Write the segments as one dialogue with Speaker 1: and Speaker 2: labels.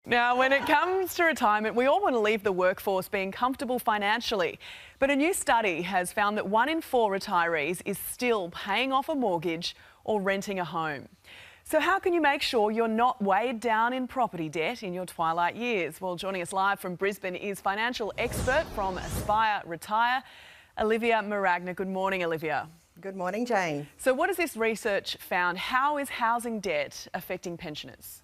Speaker 1: Now, when it comes to retirement, we all want to leave the workforce being comfortable financially. But a new study has found that 1 in 4 retirees is still paying off a mortgage or renting a home. So how can you make sure you're not weighed down in property debt in your twilight years? Well, joining us live from Brisbane is financial expert from Aspire Retire, Olivia Maragna. Good morning, Olivia.
Speaker 2: Good morning, Jane.
Speaker 1: So what has this research found? How is housing debt affecting pensioners?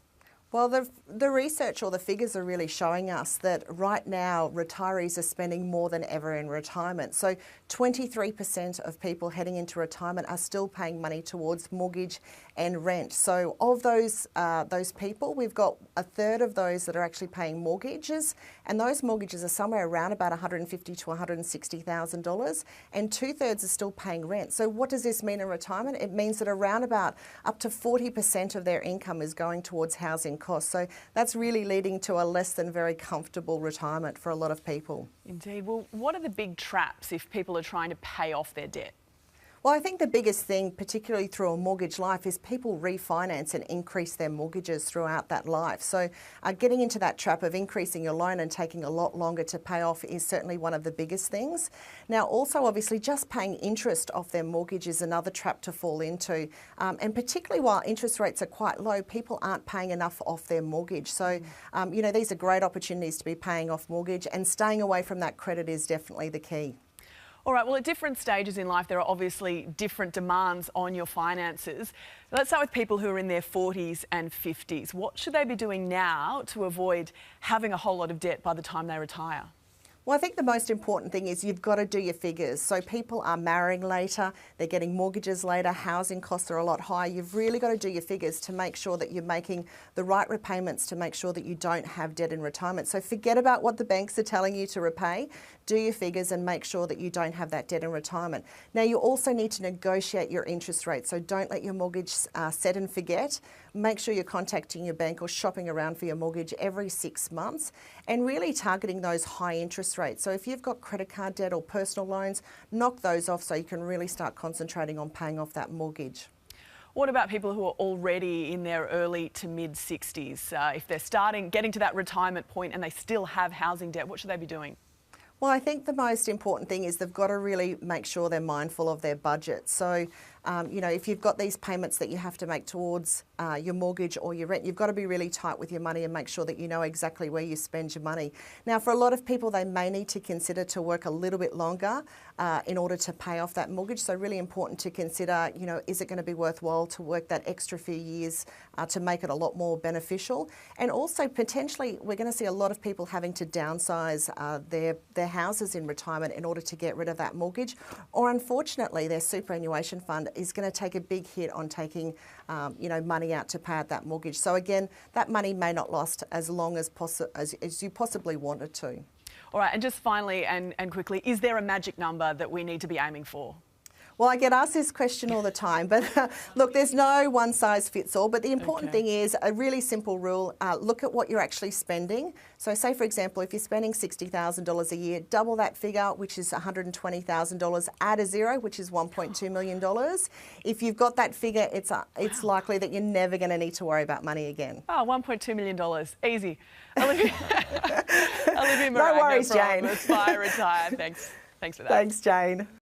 Speaker 2: Well, the research or the figures are really showing us that right now retirees are spending more than ever in retirement. So 23% of people heading into retirement are still paying money towards mortgage and rent. So of those people, we've got a third of those that are actually paying mortgages, and those mortgages are somewhere around about $150,000 to $160,000, and 2/3 are still paying rent. So what does this mean in retirement? It means that around about up to 40% of their income is going towards housing costs. So that's really leading to a less than very comfortable retirement for a lot of people.
Speaker 1: Indeed. Well, what are the big traps if people are trying to pay off their debt?
Speaker 2: Well, I think the biggest thing, particularly through a mortgage life, is people refinance and increase their mortgages throughout that life. So getting into that trap of increasing your loan and taking a lot longer to pay off is certainly one of the biggest things. Now, also, obviously, just paying interest off their mortgage is another trap to fall into. And particularly while interest rates are quite low, people aren't paying enough off their mortgage. So, these are great opportunities to be paying off mortgage, and staying away from that credit is definitely the key.
Speaker 1: All right, well, at different stages in life, there are obviously different demands on your finances. Let's start with people who are in their 40s and 50s. What should they be doing now to avoid having a whole lot of debt by the time they retire?
Speaker 2: Well, I think the most important thing is you've got to do your figures. So people are marrying later, they're getting mortgages later, housing costs are a lot higher. You've really got to do your figures to make sure that you're making the right repayments to make sure that you don't have debt in retirement. So forget about what the banks are telling you to repay. Do your figures and make sure that you don't have that debt in retirement. Now, you also need to negotiate your interest rate. So don't let your mortgage set and forget. Make sure you're contacting your bank or shopping around for your mortgage every 6 months, and really targeting those high interest rates. So if you've got credit card debt or personal loans, knock those off so you can really start concentrating on paying off that mortgage.
Speaker 1: What about people who are already in their early to mid 60s? If they're getting to that retirement point and they still have housing debt, what should they be doing?
Speaker 2: Well, I think the most important thing is they've got to really make sure they're mindful of their budget. So, if you've got these payments that you have to make towards your mortgage or your rent, you've got to be really tight with your money and make sure that you know exactly where you spend your money. Now, for a lot of people, they may need to consider to work a little bit longer in order to pay off that mortgage. So really important to consider, is it going to be worthwhile to work that extra few years to make it a lot more beneficial? And also, potentially, we're going to see a lot of people having to downsize their houses in retirement in order to get rid of that mortgage, or unfortunately their superannuation fund is going to take a big hit on taking money out to pay out that mortgage. So again, that money may not last as long as you possibly want it to.
Speaker 1: All right, and just finally and quickly, is there a magic number that we need to be aiming for?
Speaker 2: Well, I get asked this question all the time, but look, there's no one size fits all. But the important thing is a really simple rule. Look at what you're actually spending. So say, for example, if you're spending $60,000 a year, double that figure, which is $120,000, add a zero, which is $1.2 million. If you've got that figure, it's likely that you're never going to need to worry about money again.
Speaker 1: Oh, $1.2 million. Easy. Olivia Maragna
Speaker 2: no worries, Jane.
Speaker 1: from Aspire Retire. Thanks for that.
Speaker 2: Thanks, Jane.